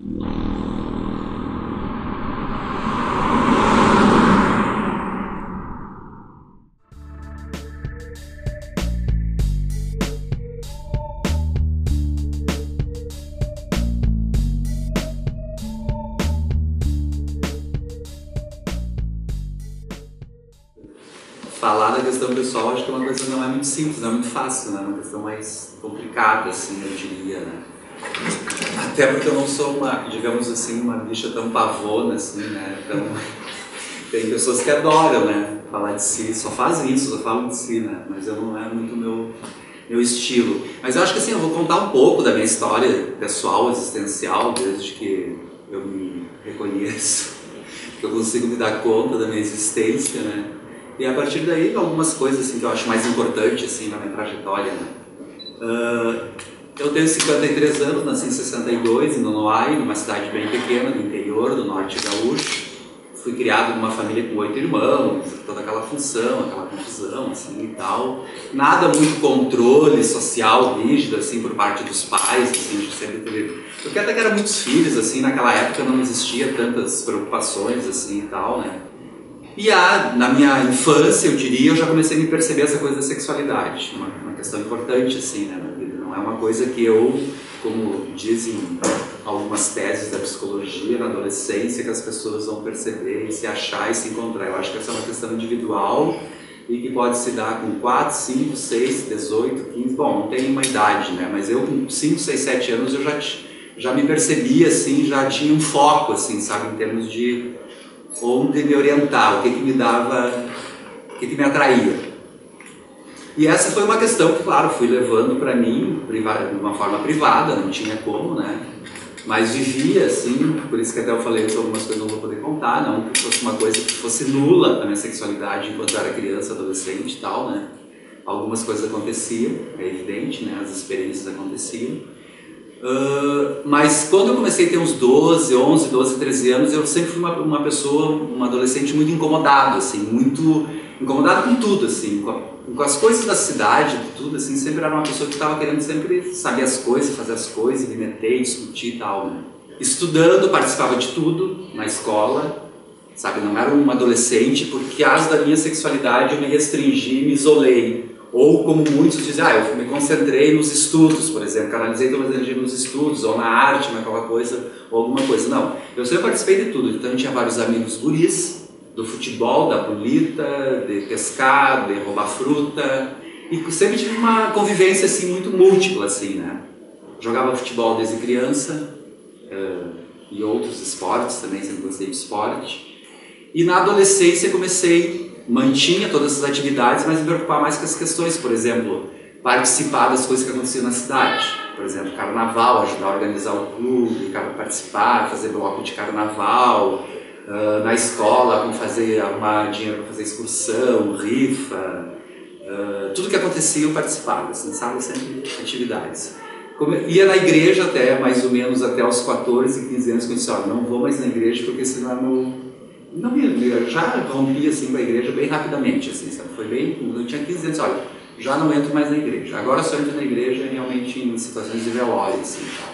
Falar da questão pessoal, acho que é uma coisa que não é muito simples, não é muito fácil, né? É uma questão mais complicada, assim, eu diria, né? Até porque eu não sou uma, digamos assim, uma bicha tão pavona, assim, né? Então, tem pessoas que adoram, né? Falar de si, só fazem isso, só falam de si, né? Mas eu não é muito meu estilo. Mas eu acho que assim, eu vou contar um pouco da minha história pessoal, existencial, desde que eu me reconheço, que eu consigo me dar conta da minha existência, né? E a partir daí, algumas coisas assim, que eu acho mais importantes assim, na minha trajetória. Né? Eu tenho 53 anos, nasci em 62, em Nonoai, numa cidade bem pequena, do interior, do norte gaúcho. Fui criado numa família com 8 irmãos, toda aquela função, aquela confusão assim, e tal. Nada muito controle social rígido assim, por parte dos pais, assim, de sempre teve... Porque até que eram muitos filhos, assim, naquela época não existia tantas preocupações assim, e tal, né? E na minha infância, eu diria, eu já comecei a me perceber essa coisa da sexualidade, uma questão importante assim, né, na vida. Não é uma coisa que eu, como dizem algumas teses da psicologia, na adolescência, que as pessoas vão perceber e se achar e se encontrar. Eu acho que essa é uma questão individual e que pode se dar com 4, 5, 6, 18, 15, bom, não tem uma idade, né, mas eu com 5, 6, 7 anos eu já me percebia assim, já tinha um foco, assim, sabe, em termos de onde me orientar, o que me dava, o que me atraía. E essa foi uma questão que, claro, fui levando para mim de uma forma privada, não tinha como, né? Mas vivia assim, por isso que até eu falei que algumas coisas não vou poder contar, não que fosse uma coisa que fosse nula a minha sexualidade enquanto eu era criança, adolescente e tal, né? Algumas coisas aconteciam, é evidente, né? As experiências aconteciam. Mas quando eu comecei a ter uns 12, 11, 12, 13 anos, eu sempre fui uma pessoa, uma adolescente muito incomodado, assim, muito incomodado com tudo, assim, com as coisas da cidade, tudo, assim, sempre era uma pessoa que estava querendo sempre saber as coisas, fazer as coisas, me meter, discutir e tal, né? Estudando, participava de tudo na escola, sabe, não era um adolescente, porque as da minha sexualidade eu me restringi, me isolei. Ou como muitos dizem, eu me concentrei nos estudos, por exemplo, canalizei toda a energia nos estudos, ou na arte, naquela coisa, ou alguma coisa. Não, eu sempre participei de tudo, então eu tinha vários amigos guris, do futebol, da bolita, de pescar, de roubar fruta, e sempre tive uma convivência assim, muito múltipla, assim, né? Jogava futebol desde criança, e outros esportes também, sempre gostei de esporte. E na adolescência mantinha todas essas atividades, mas me preocupar mais com as questões, por exemplo, participar das coisas que aconteciam na cidade. Por exemplo, carnaval, ajudar a organizar o clube, participar, fazer bloco de carnaval, na escola, arrumar dinheiro para fazer excursão, rifa, tudo que acontecia eu participava, assim, sabe, sempre atividades. Ia na igreja até, mais ou menos, até os 14, 15 anos, que eu disse, não vou mais na igreja porque senão eu já rompi assim com a igreja bem rapidamente, assim, sabe? Foi bem, eu tinha 15 anos, já não entro mais na igreja. Agora só entro na igreja realmente em situações de velório, assim, tal.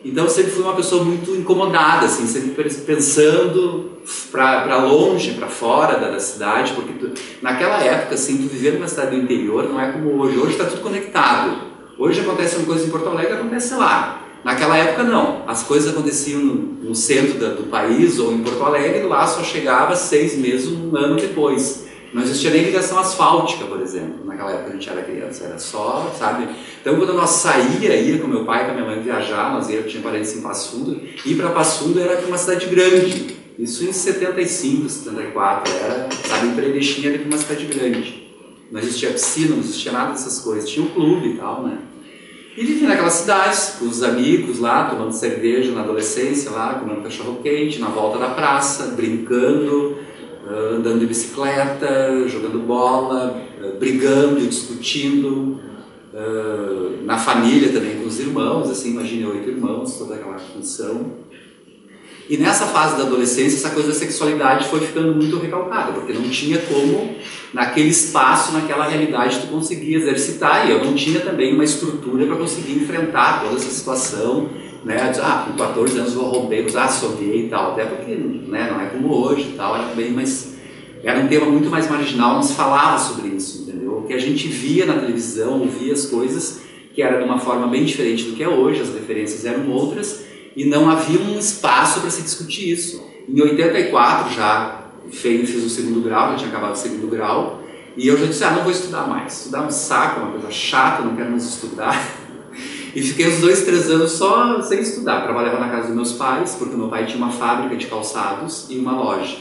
Então eu sempre fui uma pessoa muito incomodada, assim, sempre pensando para longe, para fora da cidade, porque naquela época, assim, tu vivendo numa cidade do interior não é como hoje. Hoje está tudo conectado. Hoje acontece uma coisa em Porto Alegre, acontece lá. Naquela época não, as coisas aconteciam no centro do país ou em Porto Alegre, lá só chegava 6 meses, um ano depois. Não existia nem ligação asfáltica, por exemplo, naquela época a gente era criança, era só, sabe? Então quando nós ia com meu pai e com a minha mãe viajar, eu tinha parentes em Passo Fundo, ir para Passo Fundo era uma cidade grande, isso em 75, 74, era, sabe, em Predestinha era uma cidade grande. Não existia piscina, não existia nada dessas coisas, tinha um clube e tal, né? E vivi naquelas cidades, com os amigos lá, tomando cerveja na adolescência, lá, comendo cachorro-quente, na volta da praça, brincando, andando de bicicleta, jogando bola, brigando, discutindo, na família também com os irmãos, assim, imagine 8 irmãos, toda aquela função. E nessa fase da adolescência, essa coisa da sexualidade foi ficando muito recalcada, porque não tinha como naquele espaço, naquela realidade, tu conseguia exercitar, e eu não tinha também uma estrutura para conseguir enfrentar toda essa situação, né? Com 14 anos eu roubei, sou gay e tal, até porque, né, não é como hoje e tal, era bem, mas era um tema muito mais marginal, não se falava sobre isso, entendeu? O que a gente via na televisão, ouvia as coisas, que era de uma forma bem diferente do que é hoje, as referências eram outras, e não havia um espaço para se discutir isso. Em 84 já fiz o segundo grau, já tinha acabado o segundo grau, e eu já disse, não vou estudar mais, estudar é um saco, é uma coisa chata, não quero mais estudar. E fiquei uns 2, 3 anos só sem estudar. Trabalhava na casa dos meus pais, porque meu pai tinha uma fábrica de calçados e uma loja.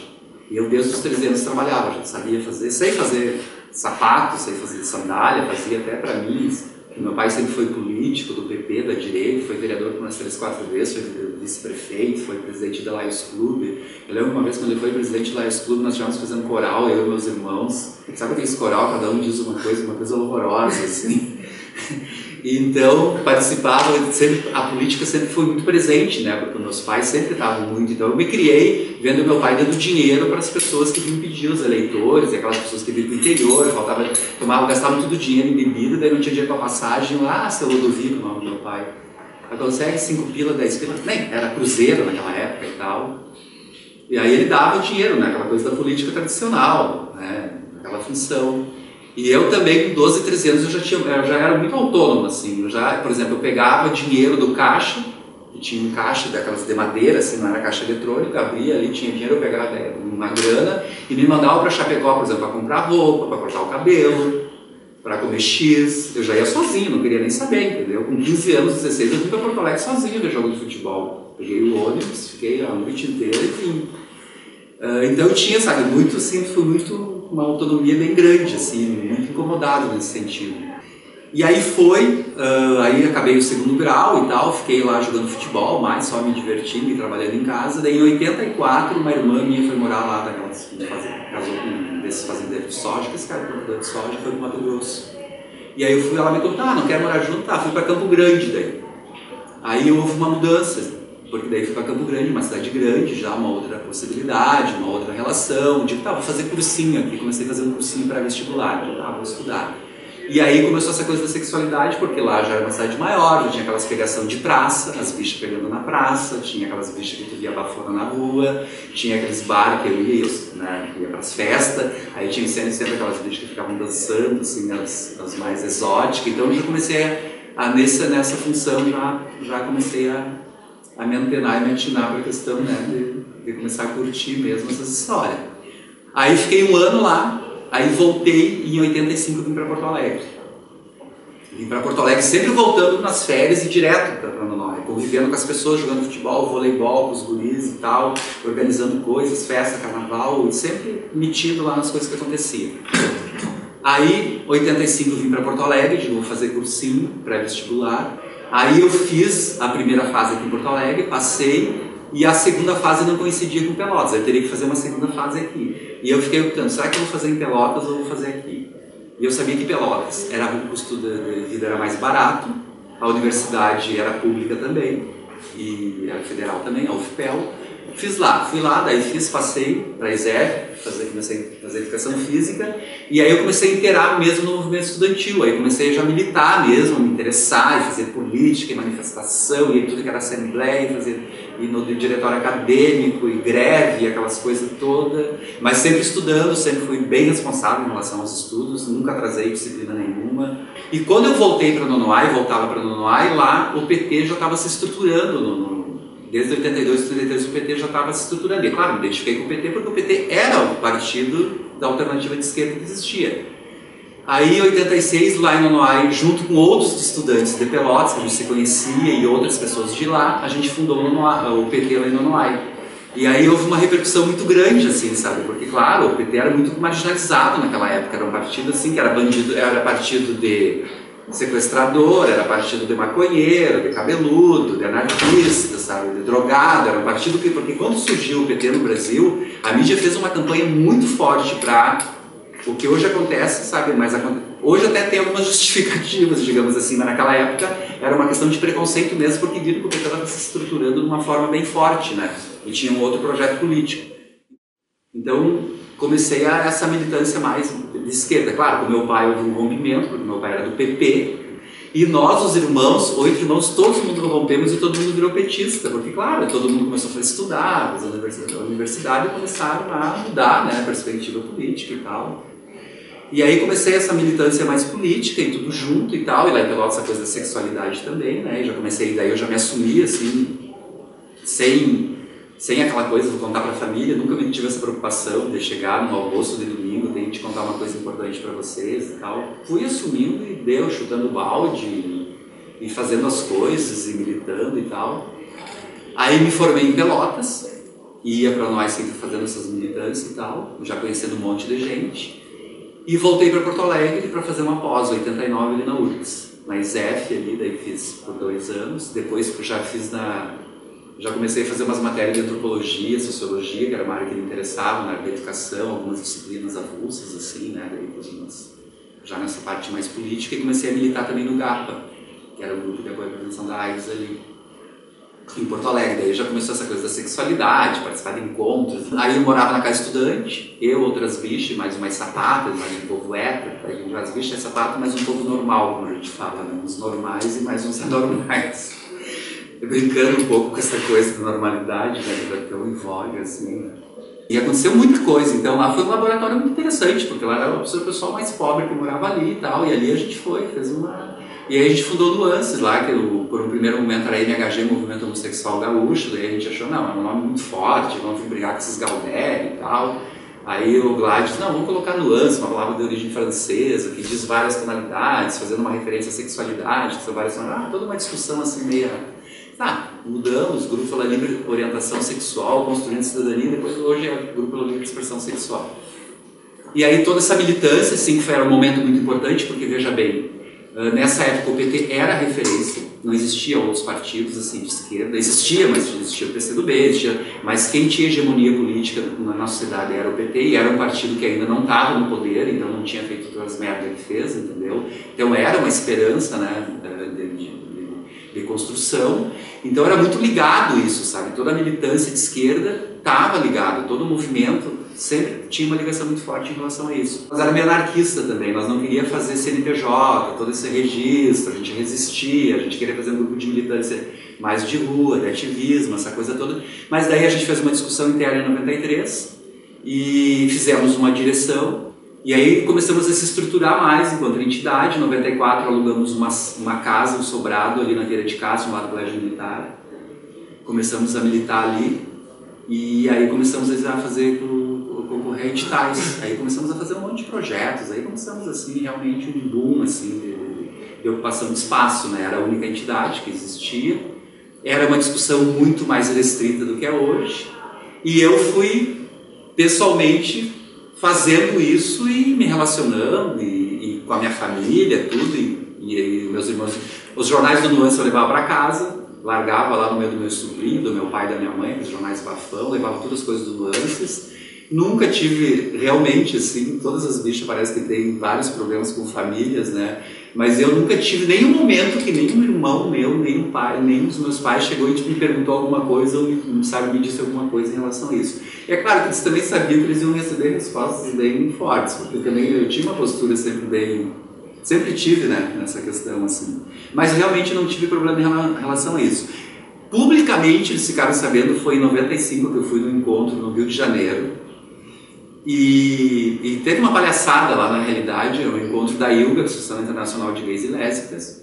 E eu desde os 13 anos trabalhava, já sabia fazer, sei fazer sapato, sei fazer sandália, fazia até para mim. Meu pai sempre foi político do PP, da direita, foi vereador por umas 3, 4 vezes, foi vice-prefeito, foi presidente da Lions Club. Eu lembro uma vez quando ele foi presidente da Lions Club, nós estivemos fazendo coral, eu e meus irmãos. Sabe aqueles coral, cada um diz uma coisa horrorosa, assim. Então, participava, sempre, a política sempre foi muito presente, né? Porque meus pais sempre estavam muito. Então, eu me criei vendo meu pai dando dinheiro para as pessoas que vinham pedir, os eleitores, aquelas pessoas que vinham do interior, gastavam tudo dinheiro em bebida, daí não tinha dinheiro para passagem. Seu Ludovico, o nome do meu pai. Consegue 5 pila, 10 pila? Nem, era cruzeiro naquela época e tal. E aí ele dava o dinheiro, né? Aquela coisa da política tradicional, né? Aquela função. E eu também, com 12, 13 anos, eu já era muito autônomo, assim. Por exemplo, eu pegava dinheiro do caixa, que tinha um caixa daquelas de madeira, assim, não era caixa eletrônica, abria ali, tinha dinheiro, eu pegava uma grana e me mandava para Chapecó, por exemplo, para comprar roupa, para cortar o cabelo, para comer X. Eu já ia sozinho, não queria nem saber, entendeu? Com 15 anos, 16, eu fui para Porto Alegre sozinho ver jogo de futebol. Peguei o ônibus, fiquei a noite inteira e vim. Então eu tinha, sabe, fui muito uma autonomia bem grande, assim, muito incomodado nesse sentido. E aí aí acabei o segundo grau e tal, fiquei lá jogando futebol, mais só me divertindo e trabalhando em casa. Daí em 84, uma irmã minha foi morar lá, casou com desses fazendeiros de soja, que esse cara produtor de soja foi para o Mato Grosso. E aí ela me contou, não quero morar junto, fui para Campo Grande daí. Aí houve uma mudança. Porque daí fui para Campo Grande, uma cidade grande, já uma outra possibilidade, uma outra relação. Digo, vou fazer cursinho aqui, comecei a fazer um cursinho pré-vestibular, vou estudar. E aí começou essa coisa da sexualidade, porque lá já era uma cidade maior, já tinha aquelas pegação de praça, as bichas pegando na praça, tinha aquelas bichas que tu via bafona na rua, tinha aqueles bar que eu ia, né, ia para as festas, aí tinha sempre aquelas bichas que ficavam dançando, assim, as mais exóticas. Então eu já comecei nessa função, já comecei a me antenar e me atinar para a questão, né, de começar a curtir mesmo essas histórias. Aí fiquei um ano lá, aí voltei e em 85 vim para Porto Alegre. Vim para Porto Alegre sempre voltando nas férias e direto para Nonoai, convivendo com as pessoas, jogando futebol, voleibol, com os guris e tal, organizando coisas, festa, carnaval, e sempre metido lá nas coisas que aconteciam. Aí, 85 vim para Porto Alegre, vou fazer cursinho pré-vestibular. Aí eu fiz a primeira fase aqui em Porto Alegre, passei, e a segunda fase não coincidia com Pelotas, eu teria que fazer uma segunda fase aqui. E eu fiquei optando, será que eu vou fazer em Pelotas ou vou fazer aqui? E eu sabia que Pelotas o custo de vida era mais barato, a universidade era pública também, e era federal também, a UFPEL. Fui lá, daí passei para a ISEF, comecei a fazer educação física, e aí eu comecei a inteirar mesmo no movimento estudantil, aí comecei a já militar mesmo, me interessar, e fazer política, e manifestação, e tudo que era assembleia, e no diretório acadêmico, e greve, e aquelas coisas todas, mas sempre estudando, sempre fui bem responsável em relação aos estudos, nunca atrasei disciplina nenhuma. E quando eu voltei para voltava para Nonoai, lá o PT já estava se estruturando desde 82, 83 o PT já estava se estruturando. E claro, me identifiquei com o PT porque o PT era o partido da alternativa de esquerda que existia. Aí, em 86, lá em Nonoai, junto com outros estudantes de Pelotas, que a gente se conhecia, e outras pessoas de lá, a gente fundou o PT lá em Nonoai. E aí houve uma repercussão muito grande, assim, sabe? Porque, claro, o PT era muito marginalizado naquela época. Era um partido, assim, que era bandido, era partido de sequestrador, era partido de maconheiro, de cabeludo, de anarquista, sabe, de drogado. Era um partido porque quando surgiu o PT no Brasil, a mídia fez uma campanha muito forte para o que hoje acontece, sabe, mas hoje até tem algumas justificativas, digamos assim, mas naquela época era uma questão de preconceito mesmo, porque viram que o PT estava se estruturando de uma forma bem forte, né, e tinha um outro projeto político. Então, comecei essa militância mais de esquerda. Claro, com meu pai houve um rompimento, porque meu pai era do PP, e nós, os irmãos, 8 irmãos, todo mundo rompemos e todo mundo virou petista, porque, claro, todo mundo começou a estudar, fazer a universidade e começaram a mudar, né, a perspectiva política e tal. E aí comecei essa militância mais política e tudo junto e tal, e lá em Pelotas essa coisa da sexualidade também, né, e já comecei, daí eu já me assumi, assim, sem aquela coisa, vou contar para a família, nunca me tive essa preocupação de chegar no almoço de domingo, tenho que contar uma coisa importante para vocês e tal. Fui assumindo e deu, chutando balde e fazendo as coisas e militando e tal. Aí me formei em Pelotas, ia para nós sempre fazendo essas militâncias e tal, já conhecendo um monte de gente. E voltei para Porto Alegre para fazer uma pós, 89, ali na URGS, na ISEF ali, daí fiz por 2 anos, depois já comecei a fazer umas matérias de antropologia, sociologia, que era uma área que me interessava, na área da educação, algumas disciplinas avulsas, assim, né, daí já nessa parte mais política, e comecei a militar também no GAPA, que era o grupo de apoio à prevenção da AIDS ali, em Porto Alegre. Daí já começou essa coisa da sexualidade, participar de encontros. Aí eu morava na casa estudante, eu, outras bichas, mais umas sapatas, mais um povo hétero, aí as bichas é sapato, mais um povo normal, como a gente fala, né? Uns normais e mais uns anormais. Brincando um pouco com essa coisa da normalidade, né, que era tão em voga, assim, né? E aconteceu muita coisa, então lá foi um laboratório muito interessante, porque lá era o pessoal mais pobre que morava ali e tal, e ali a gente fez uma... E aí a gente fundou Nuances lá, que por um primeiro momento era MHG, Movimento Homossexual Gaúcho, daí a gente achou, não, é um nome muito forte, vamos brigar com esses Galdério e tal. Aí o Gladys, não, vamos colocar Nuances, uma palavra de origem francesa, que diz várias tonalidades, fazendo uma referência à sexualidade, que são várias tonalidades, toda uma discussão assim meio... mudamos, o grupo pela livre orientação sexual, construindo cidadania, depois hoje é o grupo pela livre expressão sexual. E aí toda essa militância, assim, foi um momento muito importante, porque veja bem, nessa época o PT era a referência, não existiam outros partidos assim de esquerda, existia, mas existia o PCdoB, mas quem tinha hegemonia política na nossa cidade era o PT, e era um partido que ainda não estava no poder, então não tinha feito todas as merdas que fez, entendeu? Então era uma esperança, né, de construção, então era muito ligado isso, sabe? Toda a militância de esquerda estava ligada, todo o movimento sempre tinha uma ligação muito forte em relação a isso. Mas era meio anarquista também, nós não queríamos fazer CNPJ, todo esse registro, a gente resistia, a gente queria fazer um grupo de militância mais de rua, de ativismo, essa coisa toda, mas daí a gente fez uma discussão interna em 93 e fizemos uma direção. E aí começamos a se estruturar mais enquanto entidade. Em 94 alugamos uma casa, um sobrado ali na Feira de Castro, lá do Colégio Militar. Começamos a militar ali e aí começamos a fazer concorrer a editais. Aí começamos a fazer um monte de projetos. Aí começamos assim realmente um boom assim de ocupação de espaço, né? Era a única entidade que existia. Era uma discussão muito mais restrita do que é hoje. E eu fui pessoalmente fazendo isso e me relacionando e com a minha família, tudo, e meus irmãos. Os jornais do Nuance eu levava para casa, largava lá no meio do meu sobrinho, do meu pai e da minha mãe, os jornais bafão, levava todas as coisas do Nuances. Nunca tive realmente, assim, todas as bichas parece que tem vários problemas com famílias, né? Mas eu nunca tive nenhum momento que nenhum irmão meu, nem um pai, nem os meus pais chegou e me perguntou alguma coisa ou me disse alguma coisa em relação a isso. E é claro que eles também sabiam que eles iam receber respostas bem fortes, porque também eu tinha uma postura sempre tive, né, nessa questão, assim. Mas realmente não tive problema em relação a isso. Publicamente eles ficaram sabendo, foi em 95 que eu fui num encontro no Rio de Janeiro. E teve uma palhaçada lá, na realidade, o encontro da ILGA, Associação Internacional de Gays e Lésbicas,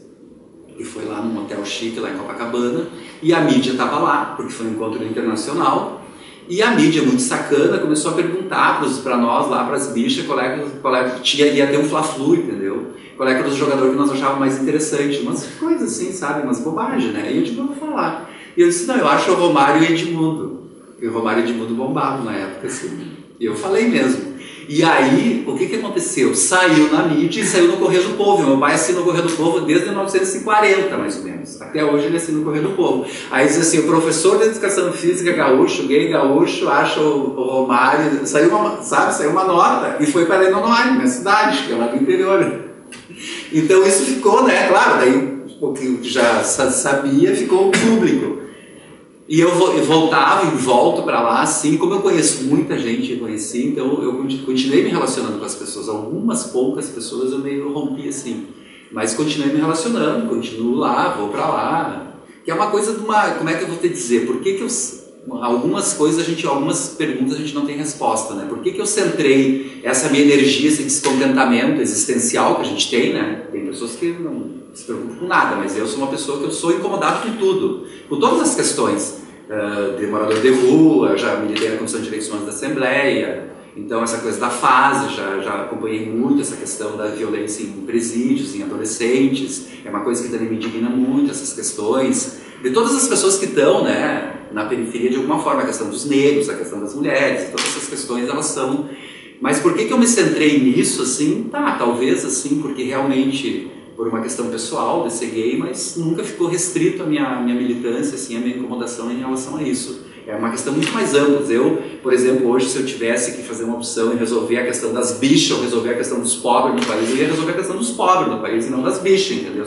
que foi lá num hotel chique, lá em Copacabana, e a mídia estava lá, porque foi um encontro internacional, e a mídia, muito sacana, começou a perguntar para nós lá, para as bichas, ia ter um fla-flu, entendeu? Qual é que era o jogador que nós achávamos mais interessante, umas coisas assim, sabe, umas bobagens, né? E eu disse, vamos falar. E eu disse, não, eu acho o Romário e o Edmundo, porque o Romário e o Edmundo bombavam na época, assim. E eu falei mesmo. E aí, o que aconteceu? Saiu na mídia e saiu no Correio do Povo. Meu pai assina o Correio do Povo desde 1940, mais ou menos. Até hoje ele assina o Correio do Povo. Aí diz assim, o professor de educação física gaúcho, gay gaúcho, acha o Romário... Saiu uma nota e foi para Lenoir, minha cidade, que é lá do interior. Então isso ficou, né? Claro, daí o que já sabia ficou público. E eu voltava e volto para lá, assim, como eu conheço muita gente, eu conheci, então eu continuei me relacionando com as pessoas. Algumas poucas pessoas eu meio rompi, assim, mas continuei me relacionando, continuo lá, vou para lá. Que é uma coisa de uma, como é que eu vou te dizer, por que que eu... Algumas coisas, algumas perguntas a gente não tem resposta, né? Por que que eu centrei essa minha energia, esse descontentamento existencial que a gente tem, né? Tem pessoas que não se preocupam com nada, mas eu sou uma pessoa que eu sou incomodado com tudo, com todas as questões. De morador de rua, já militei na Comissão de Direitos Humanos da Assembleia, então essa coisa da fase, já acompanhei muito essa questão da violência em presídios, em adolescentes, é uma coisa que também me indigna muito, essas questões, de todas as pessoas que estão, né, na periferia de alguma forma, a questão dos negros, a questão das mulheres, todas essas questões elas são... Mas por que que eu me centrei nisso, assim? Talvez assim, porque realmente... por uma questão pessoal de ser gay, mas nunca ficou restrito a minha militância, assim, a minha incomodação em relação a isso. É uma questão muito mais ampla. Eu, por exemplo, hoje, se eu tivesse que fazer uma opção e resolver a questão das bichas, ou resolver a questão dos pobres no país, eu ia resolver a questão dos pobres no país e não das bichas, entendeu?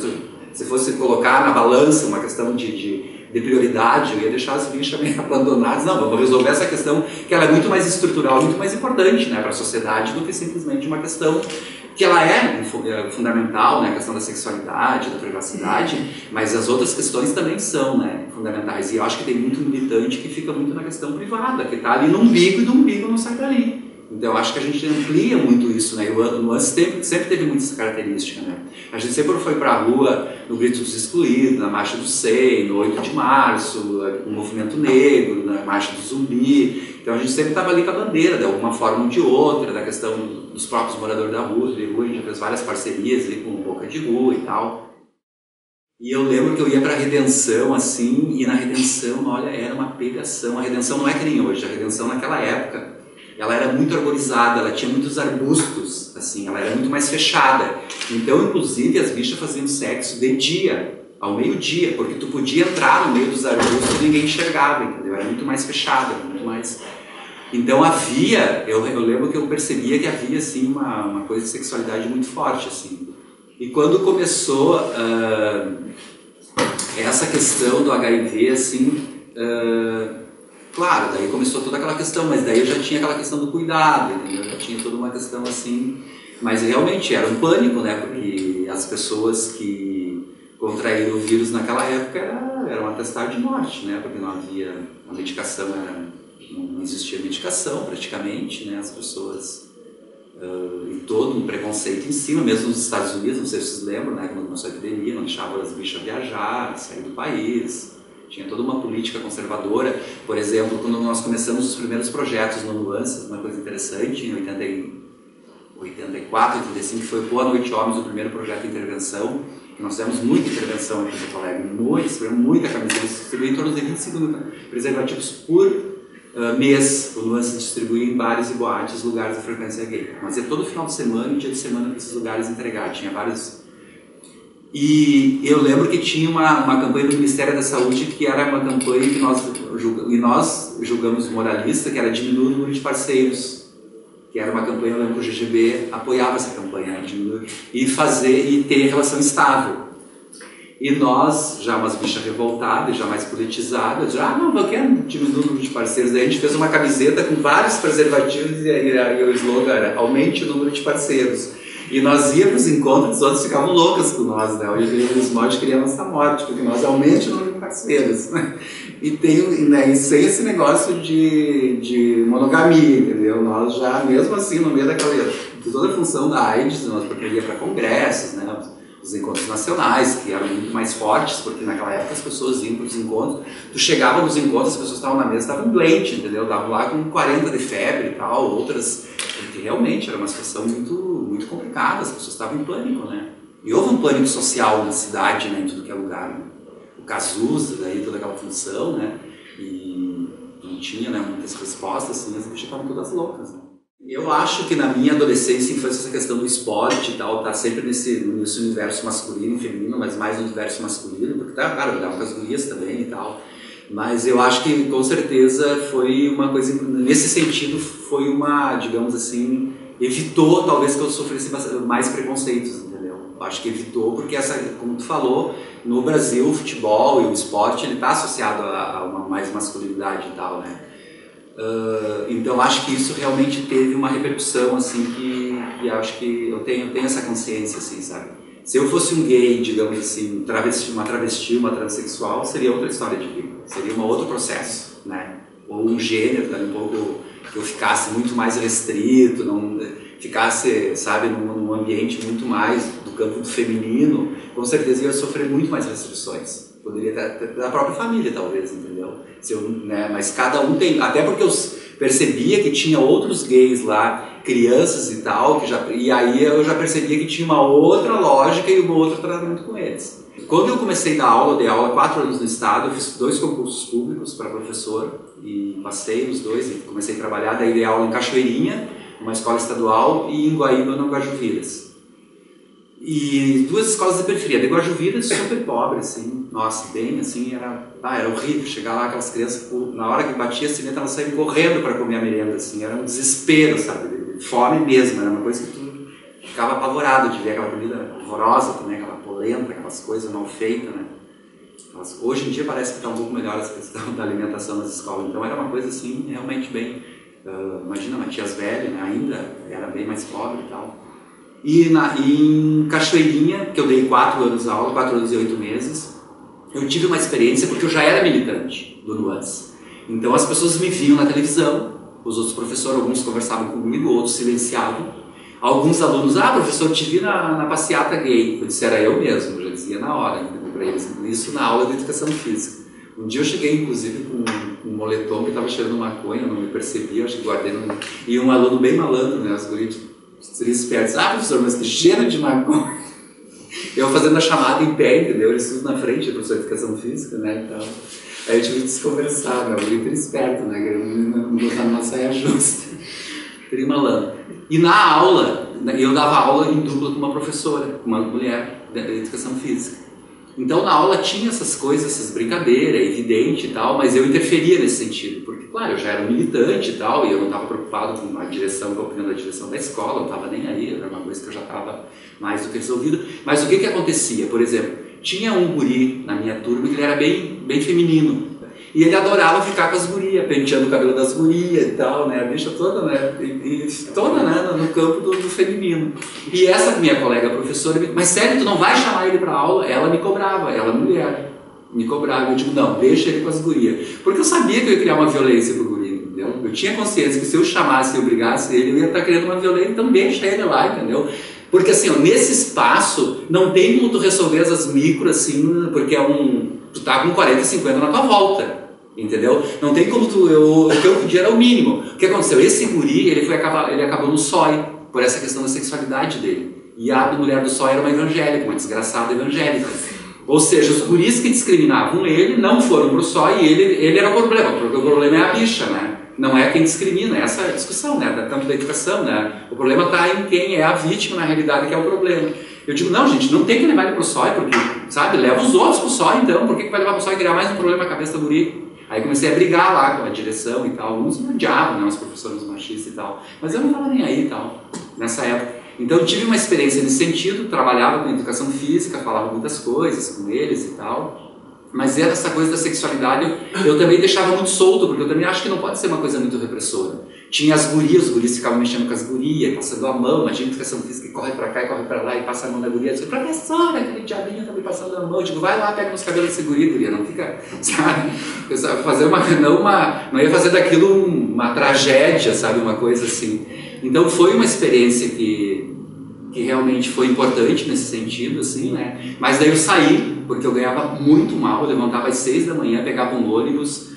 Se fosse colocar na balança uma questão de prioridade, eu ia deixar as bichas meio abandonadas. Não, vamos resolver essa questão que ela é muito mais estrutural, muito mais importante, né, para a sociedade do que simplesmente uma questão que ela é fundamental, né, a questão da sexualidade, da privacidade, mas as outras questões também são, né, fundamentais. E eu acho que tem muito militante que fica muito na questão privada, que está ali no umbigo e do umbigo não sai dali. Então eu acho que a gente amplia muito isso, né, e o Nuance sempre teve muito essa característica, né. A gente sempre foi para a rua no Grito dos Excluídos, na Marcha do 100, no 8 de março, no Movimento Negro, na Marcha do Zumbi. Então a gente sempre estava ali com a bandeira, de alguma forma ou de outra, da questão dos próprios moradores da rua, a gente fez várias parcerias ali com Boca de Rua e tal. E eu lembro que eu ia para a Redenção, assim, e na Redenção, olha, era uma pegação. A Redenção não é que nem hoje, a Redenção naquela época, ela era muito arborizada, ela tinha muitos arbustos, assim, ela era muito mais fechada. Então, inclusive, as bichas faziam sexo de dia, ao meio-dia, porque tu podia entrar no meio dos arbustos e ninguém enxergava, entendeu? Era muito mais fechada, muito mais... Então havia, eu lembro que eu percebia que havia, assim, uma coisa de sexualidade muito forte, assim. E quando começou essa questão do HIV, assim... claro, daí começou toda aquela questão, mas daí eu já tinha aquela questão do cuidado, entendeu? Já tinha toda uma questão assim, mas realmente era um pânico, né? Porque as pessoas que contraíram o vírus naquela época era um atestado de morte, né? Porque não havia, a medicação não existia medicação praticamente, né? As pessoas, e todo um preconceito em cima, mesmo nos Estados Unidos, não sei se vocês lembram, né? Quando começou a epidemia, não deixavam as bichas viajar, sair do país. Tinha toda uma política conservadora. Por exemplo, quando nós começamos os primeiros projetos no Nuances, uma coisa interessante, em 84, 85, foi Boa Noite Homens, o primeiro projeto de intervenção. Nós fizemos muita intervenção aqui em Porto Alegre, muita camiseta, distribuía em torno de 25 preservativos por mês. O Nuances distribuía em bares e boates, lugares de frequência gay. Mas ia todo final de semana e dia de semana para esses lugares entregar. Tinha vários... E eu lembro que tinha uma campanha do Ministério da Saúde que era uma campanha que nós julgamos moralista, que era diminuir o número de parceiros, que era uma campanha, eu lembro que o GGB apoiava essa campanha, né, diminuir, e ter relação estável. E nós, já umas bichas revoltadas, já mais politizadas, não quero diminuir o número de parceiros. Daí a gente fez uma camiseta com vários preservativos e o slogan era aumente o número de parceiros. E nós íamos para os encontros, os outros ficavam loucos com nós, né? Hoje os modos queriam nossa morte, porque nós aumente o número de parceiros, né? E sem esse negócio de monogamia, entendeu? Nós já, mesmo assim, no meio de toda a função da AIDS, nós ia para congressos, né? Os encontros nacionais, que eram muito mais fortes, porque naquela época as pessoas iam para os encontros, tu chegava nos encontros, as pessoas estavam na mesa, estavam doentes, entendeu? Estavam lá com 40 de febre e tal, outras, porque realmente era uma situação muito complicada, as pessoas estavam em pânico, né? E houve um pânico social na cidade, né, em tudo que é lugar, né? O Cazuza, daí toda aquela função, né? E não tinha, né, muitas respostas, assim, as bichas estavam todas loucas, né? Eu acho que na minha adolescência e infância essa questão do esporte e tal, tá sempre nesse universo masculino e feminino, mas mais no universo masculino, porque tá, claro, eu dava com as gurias também e tal, mas eu acho que com certeza foi uma coisa, nesse sentido foi uma, digamos assim, evitou talvez que eu sofresse mais preconceitos, entendeu? acho que evitou, porque como tu falou, no Brasil o futebol e o esporte ele está associado a uma mais masculinidade e tal, né? Então acho que isso realmente teve uma repercussão assim que acho que eu tenho essa consciência, assim, sabe? Se eu fosse um gay, digamos assim, uma travesti, uma transexual, seria outra história de vida, seria um outro processo, né? Ou um gênero, um pouco que eu ficasse muito mais restrito, não ficasse, sabe, num ambiente muito mais do campo do feminino, com certeza ia sofrer muito mais restrições. Poderia ter da própria família, talvez, entendeu? Né, mas cada um tem, até porque eu percebia que tinha outros gays lá, crianças e tal, e aí eu já percebia que tinha uma outra lógica e um outro tratamento com eles. Quando eu comecei a dar aula, eu dei aula 4 anos no estado, eu fiz 2 concursos públicos para professor e passei os 2 e comecei a trabalhar, daí dei aula em Cachoeirinha, numa escola estadual, e em Guaíba, no Guajuviras. E 2 escolas de periferia, de Guajuviras super pobre, assim, nossa, bem assim, era horrível chegar lá, aquelas crianças, na hora que batia a sineta, elas saíam correndo para comer a merenda, assim, era um desespero, sabe, fome mesmo, era uma coisa que tu ficava apavorado de ver aquela comida horrorosa também, aquela polenta, aquelas coisas mal feitas, né. Hoje em dia parece que está um pouco melhor essa questão da alimentação nas escolas, então era uma coisa assim, realmente bem, imagina, Matias Velho, né, ainda era bem mais pobre e tal. E em Cachoeirinha, que eu dei 4 anos aula, 4 anos e 8 meses, eu tive uma experiência porque eu já era militante do Nuance. Então as pessoas me viam na televisão, os outros professores, alguns conversavam comigo, outros silenciavam. Alguns alunos, professor, te vi na passeata gay. Eu disse, era eu mesmo, eu já dizia na hora, para eles, isso na aula de educação física. Um dia eu cheguei, inclusive, com um moletom que estava cheirando maconha, eu não me percebi, eu acho que guardei E um aluno bem malandro, né, os guris espertos, professor, mas que cheiro de maconha. Eu fazendo a chamada em pé, entendeu? Eles tudo na frente, professor de educação física, né, então... Aí eu tive que se conversar, né, o guri esperto, né, não botar numa saia justa. Teria malandro. E na aula, eu dava aula em dupla com uma professora, uma mulher de educação física. Então na aula tinha essas coisas, essas brincadeiras, evidente e tal, mas eu interferia nesse sentido, porque claro, eu já era militante e tal, e eu não estava preocupado com a direção, com a opinião da direção da escola, eu não estava nem aí, era uma coisa que eu já estava mais do que resolvida. Mas o que acontecia? Por exemplo, tinha um guri na minha turma que ele era bem feminino, e ele adorava ficar com as gurias, penteando o cabelo das gurias e tal, né, a bicha toda, né, toda, né, no campo do feminino. E essa minha colega professora, mas sério, tu não vai chamar ele para aula? Ela me cobrava, ela mulher, me cobrava. Eu digo, não, deixa ele com as gurias. Porque eu sabia que eu ia criar uma violência pro guri, entendeu? Eu tinha consciência que se eu chamasse e obrigasse ele, eu ia estar criando uma violência, então deixa ele lá, entendeu? Porque assim, ó, nesse espaço, não tem como tu resolver essas micro, assim, porque tu tá com 40, 50 na tua volta. Entendeu? Não tem como o que eu podia era o mínimo. O que aconteceu? Esse guri, ele acabou no SOI, por essa questão da sexualidade dele. E a mulher do SOI era uma evangélica, uma desgraçada evangélica. Ou seja, os guris que discriminavam ele não foram pro SOI e ele era o problema, porque o problema é a bicha, né? Não é quem discrimina, essa é a discussão, né? Da campo da educação, né? O problema está em quem é a vítima, na realidade, que é o problema. Eu digo, não, gente, não tem que levar ele pro SOI, porque, sabe, leva os outros pro SOI, então, por que vai levar pro SOI e criar mais um problema na cabeça do guri? Aí comecei a brigar lá com a direção e tal, uns me odiavam, né, os professores machistas e tal, mas eu não estava nem aí e tal, nessa época. Então eu tive uma experiência nesse sentido, trabalhava com educação física, falava muitas coisas com eles e tal, mas essa coisa da sexualidade eu também deixava muito solto, porque eu também acho que não pode ser uma coisa muito repressora. Tinha as gurias, os guris ficavam mexendo com as gurias, passando a mão, a gente educação física que corre pra cá e corre pra lá e passa a mão na guria, diz, professora, aquele diabinho tá me passando a mão, eu digo, vai lá, pega nos cabelos desse guria, não fica, sabe, fazer não ia fazer daquilo uma tragédia, sabe, uma coisa assim. Então foi uma experiência que realmente foi importante nesse sentido, assim, né, mas daí eu saí, porque eu ganhava muito mal, eu levantava às 6 da manhã, pegava um ônibus,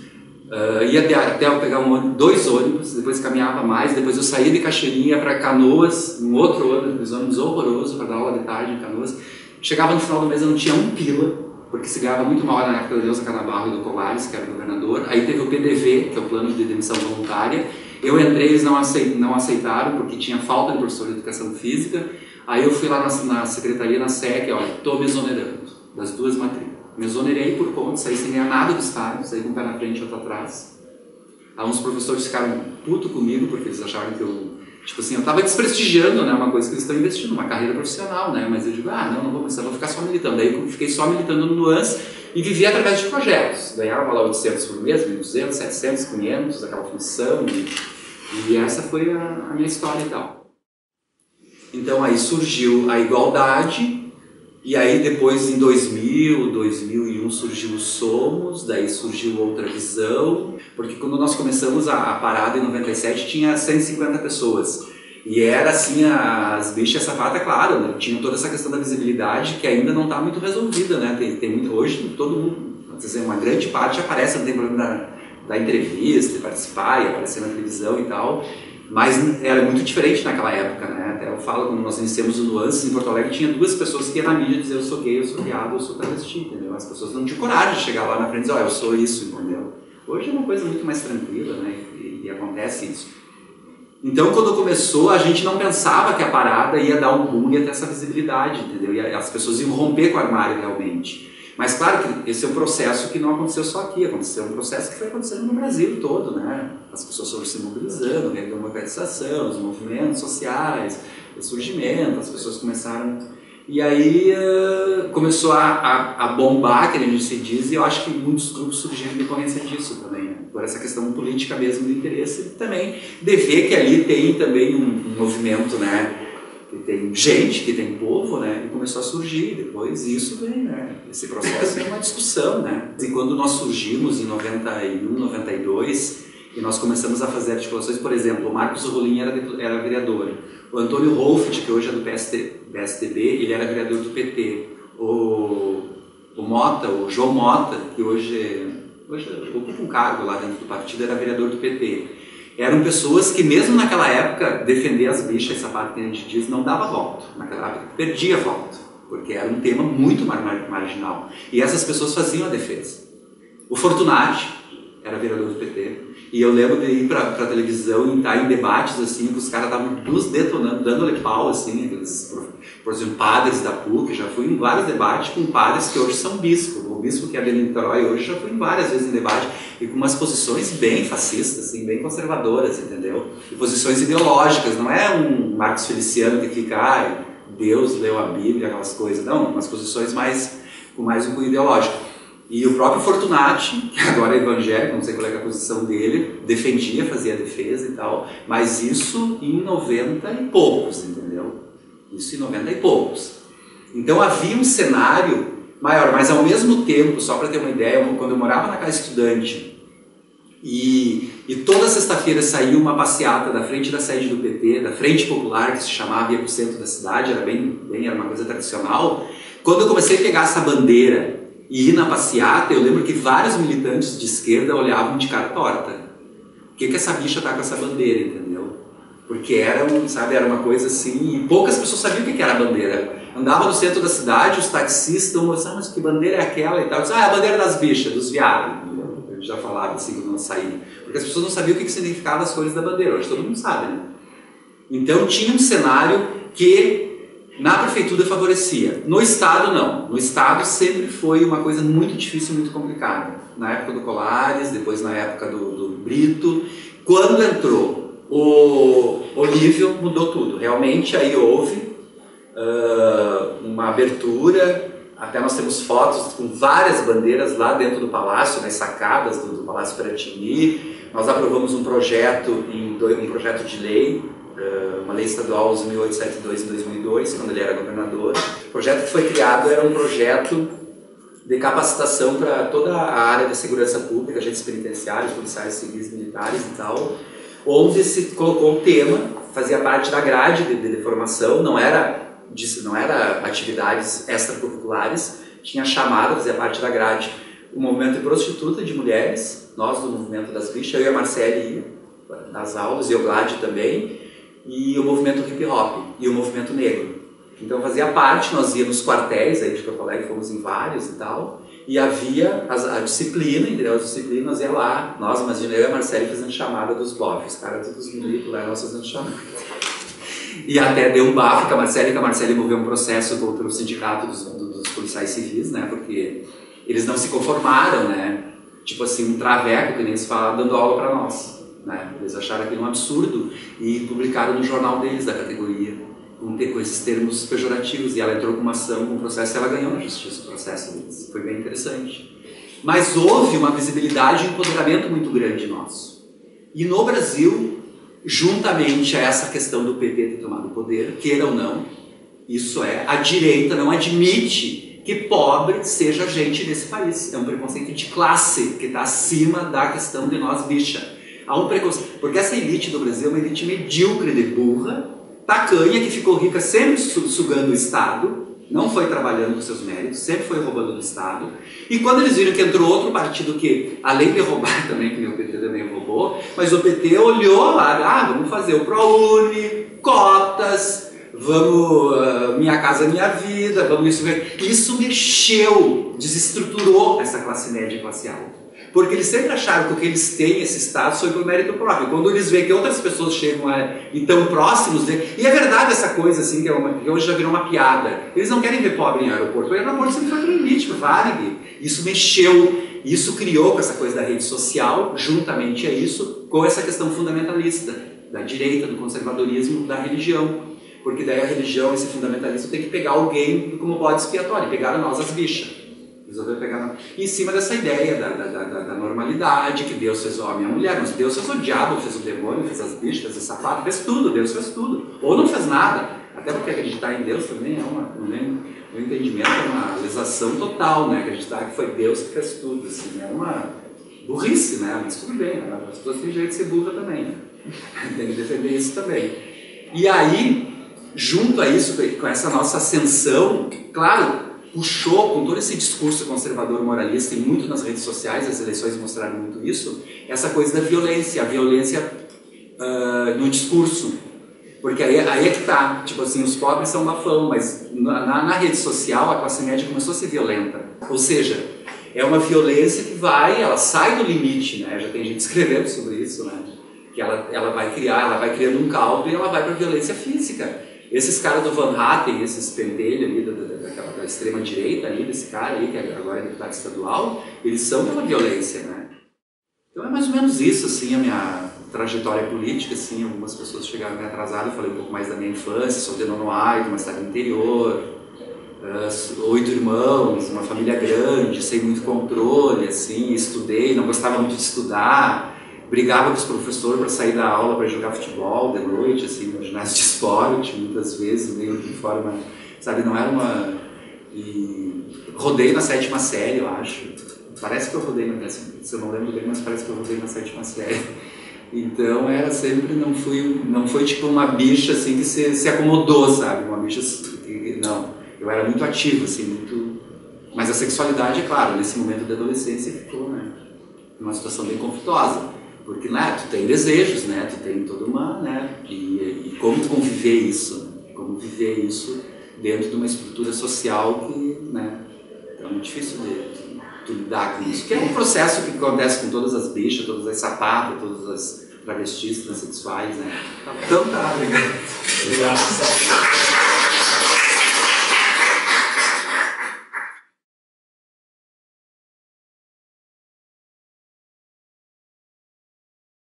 ia até eu pegar 2 ônibus, depois caminhava mais, depois eu saía de Cachoeirinha para Canoas, um outro ônibus horroroso para dar aula de tarde em Canoas. Chegava no final do mês eu não tinha um pila, porque se ganhava muito mal na época do Neuza Canabarro e do Colares, que era o governador. Aí teve o PDV, que é o Plano de Demissão Voluntária. Eu entrei, eles não aceitaram, porque tinha falta de professor de educação física. Aí eu fui lá na secretaria, na SEC, olha, estou me exonerando das 2 matrículas. Me exonerei por conta, saí sem ganhar nada do Estado, saí com um pé na frente e outro atrás. Alguns professores ficaram putos comigo, porque eles acharam que Tipo assim, eu estava desprestigiando, né, uma coisa que eles estão investindo, uma carreira profissional, né, mas eu digo, não vou começar, vou ficar só militando. Daí eu fiquei só militando no Nuance e vivia através de projetos. Ganhava lá 800 por mês, 1.200, 700, 500, aquela função, e essa foi a minha história e tal. Então aí surgiu a igualdade, e aí depois em 2000, 2001 surgiu o Somos, daí surgiu Outra Visão, porque quando nós começamos a parada em 97 tinha 150 pessoas. E era assim, as bichas safadas, claro, né? Tinha toda essa questão da visibilidade que ainda não está muito resolvida, né? Hoje todo mundo, vou dizer, uma grande parte aparece, não tem problema da entrevista, de participar e aparecer na televisão e tal. Mas era muito diferente naquela época, né? Até eu falo, quando nós iniciamos o Nuances em Porto Alegre, tinha 2 pessoas que iam na mídia dizer eu sou gay, eu sou viado, eu sou travesti, entendeu? As pessoas não tinham coragem de chegar lá na frente e dizer, eu sou isso, entendeu? Hoje é uma coisa muito mais tranquila, né? E acontece isso. Então, quando começou, a gente não pensava que a parada ia dar um boom e ia ter essa visibilidade, entendeu? E as pessoas iam romper com o armário realmente. Mas claro que esse é um processo que não aconteceu só aqui, aconteceu um processo que foi acontecendo no Brasil todo, né? As pessoas foram se mobilizando, a democratização, os movimentos sociais, o surgimento, as pessoas começaram... E aí começou a bombar, que a gente se diz, e eu acho que muitos grupos surgiram em decorrência disso também, né? Por essa questão política mesmo do interesse, e também de ver que ali tem também um movimento, né? Que tem gente, que tem povo, né? E começou a surgir, depois isso vem, né? Esse processo é uma discussão, né? E quando nós surgimos em 91, 92, e nós começamos a fazer articulações, por exemplo, o Marcos Rolim era vereador, o Antônio Rolfit, que hoje é do PSDB, ele era vereador do PT, o Mota, o João Mota, que hoje ocupa um cargo lá dentro do partido, era vereador do PT. Eram pessoas que mesmo naquela época, defender as bichas, essa parte que a gente diz, não dava voto, naquela época perdia voto, porque era um tema muito marginal, e essas pessoas faziam a defesa. O Fortunati era vereador do PT, e eu lembro de ir para a televisão e estar em debates assim, que os caras estavam nos detonando, dando-lhe pau, assim, aqueles, por exemplo, padres da PUC. Já fui em vários debates com padres que hoje são bispos. O bispo que é de Niterói hoje já fui várias vezes em debate, e com umas posições bem fascistas, assim, bem conservadoras, entendeu? E posições ideológicas, não é um Marcos Feliciano que fica, Deus leu a Bíblia, aquelas coisas, não, umas posições com mais um cunho ideológico. E o próprio Fortunati, que agora é evangélico, não sei qual é a posição dele, defendia, fazia defesa e tal, mas isso em 90 e poucos, entendeu? Isso em 90 e poucos. Então havia um cenário maior, mas ao mesmo tempo, só para ter uma ideia, quando eu morava na casa estudante, e toda sexta-feira saía uma passeata da frente da sede do PT, da Frente Popular, que se chamava, ia para o centro da cidade, era uma coisa tradicional. Quando eu comecei a pegar essa bandeira e ir na passeata, eu lembro que vários militantes de esquerda olhavam de cara torta. Por que essa bicha tá com essa bandeira, entendeu? Porque era uma coisa assim, e poucas pessoas sabiam o que era a bandeira. Andava no centro da cidade, os taxistas mostravam, mas que bandeira é aquela e tal. É a bandeira das bichas, dos viados. Eu já falava assim quando eu saí. Porque as pessoas não sabiam o que significavam as cores da bandeira. Hoje todo mundo sabe, né? Então tinha um cenário que na prefeitura favorecia. No Estado, não. No Estado sempre foi uma coisa muito difícil, muito complicada. Na época do Colares, depois na época do Brito. Quando entrou o Olívio, mudou tudo. Realmente aí houve uma abertura. Até nós temos fotos com várias bandeiras lá dentro do palácio, nas sacadas do Palácio Piratini. Nós aprovamos um projeto de lei, uma lei estadual 1872 em 2002, quando ele era governador. O projeto que foi criado era um projeto de capacitação para toda a área da segurança pública, agentes penitenciários, policiais civis, militares e tal, onde se colocou um tema, fazia parte da grade de formação, não era atividades extracurriculares, tinha chamada, fazia parte da grade, o movimento de prostituta de mulheres, nós do movimento das bichas, eu e a Marcele ia nas aulas, e o Glad também, e o movimento hip hop, e o movimento negro. Então fazia parte, nós íamos nos quartéis aí de Porto Alegre, fomos em vários e tal, e havia a disciplina, entendeu? As disciplinas, nós ia lá, imagina, eu e a Marcele fazendo chamada dos blocos, os caras todos milicos lá, nós fazendo chamada. E até deu um bafo que a Marcele moveu um processo contra o sindicato dos policiais civis, né? Porque eles não se conformaram, né? Tipo assim, um traveco, que nem se fala, dando aula para nós. né? Eles acharam aquilo um absurdo e publicaram no jornal deles, da categoria, com esses termos pejorativos. E ela entrou com uma ação, com um processo, e ela ganhou na justiça o processo deles. Foi bem interessante. Mas houve uma visibilidade e um empoderamento muito grande nosso. E no Brasil, juntamente a essa questão do PT ter tomado o poder, queira ou não, isso é, a direita não admite que pobre seja gente nesse país. É um preconceito de classe que está acima da questão de nós bicha. Há um preconceito, porque essa elite do Brasil é uma elite medíocre de burra, tacanha, que ficou rica sempre sugando o Estado, não foi trabalhando com seus méritos, sempre foi roubando do Estado. E quando eles viram que entrou outro partido que, além de roubar também, que o PT também roubou, mas o PT olhou lá, vamos fazer o ProUni, cotas, vamos, Minha Casa Minha Vida, vamos isso. Isso mexeu, desestruturou essa classe média e classe alta. Porque eles sempre acharam que o que eles têm, esse status, foi por mérito próprio. Quando eles veem que outras pessoas chegam e tão próximos dele... E é verdade essa coisa, assim, que hoje já virou uma piada. Eles não querem ver pobre em aeroporto. O aeroporto sempre foi para o limite, para o Varig. Isso mexeu, isso criou com essa coisa da rede social, juntamente a isso, com essa questão fundamentalista, da direita, do conservadorismo, da religião. Porque daí a religião, esse fundamentalismo, tem que pegar alguém como bode expiatório. Pegaram nós as bichas. Resolveu pegar em cima dessa ideia da normalidade, que Deus fez o homem e a mulher, mas Deus fez o diabo, fez o demônio, fez as bichas, fez o sapato, fez tudo, Deus fez tudo. Ou não fez nada, até porque acreditar em Deus também é o entendimento é uma lesação total, né? Acreditar que foi Deus que fez tudo, assim, é uma burrice, né? Mas tudo bem, né? As pessoas têm jeito de ser burra também, né? Tem que defender isso também. E aí, junto a isso, com essa nossa ascensão, claro, puxou com todo esse discurso conservador moralista e muito nas redes sociais, as eleições mostraram muito isso, essa coisa da violência, a violência no discurso. Porque aí é que tá, tipo assim, os pobres são bafão, mas na rede social a classe média começou a ser violenta. Ou seja, é uma violência que ela sai do limite, né? Já tem gente escrevendo sobre isso, né? Que ela vai criando um caldo e ela vai para a violência física. Esses caras do Van Hatten, esses pentelhos ali da extrema-direita ali, desse cara aí, que agora é deputado estadual, eles são pela violência, né? Então é mais ou menos isso, assim, a minha trajetória política, assim, algumas pessoas chegaram meio atrasadas, eu falei um pouco mais da minha infância, sou de Nonoai, uma cidade do interior, 8 irmãos, uma família grande, sem muito controle, assim, estudei, não gostava muito de estudar, brigava com os professores para sair da aula para jogar futebol de noite, assim, no ginásio de esporte, muitas vezes, meio de forma, sabe, não era uma... E rodei na 7ª série, eu acho. Parece que eu rodei na 10ª, se eu não lembro bem, mas parece que eu rodei na 7ª série. Então era sempre, não foi tipo uma bicha assim que se acomodou, sabe, uma bicha que, não, eu era muito ativo, assim, muito... Mas a sexualidade, é claro, nesse momento da adolescência ficou, né, numa situação bem conflituosa. Porque, né, tu tem desejos, né, tu tem toda uma, né, e como conviver isso, dentro de uma estrutura social que, né, é muito difícil de tu lidar com isso. Que é um processo que acontece com todas as bichas, todas as sapatas, todas as travestis, transexuais, né. Então tá, obrigado.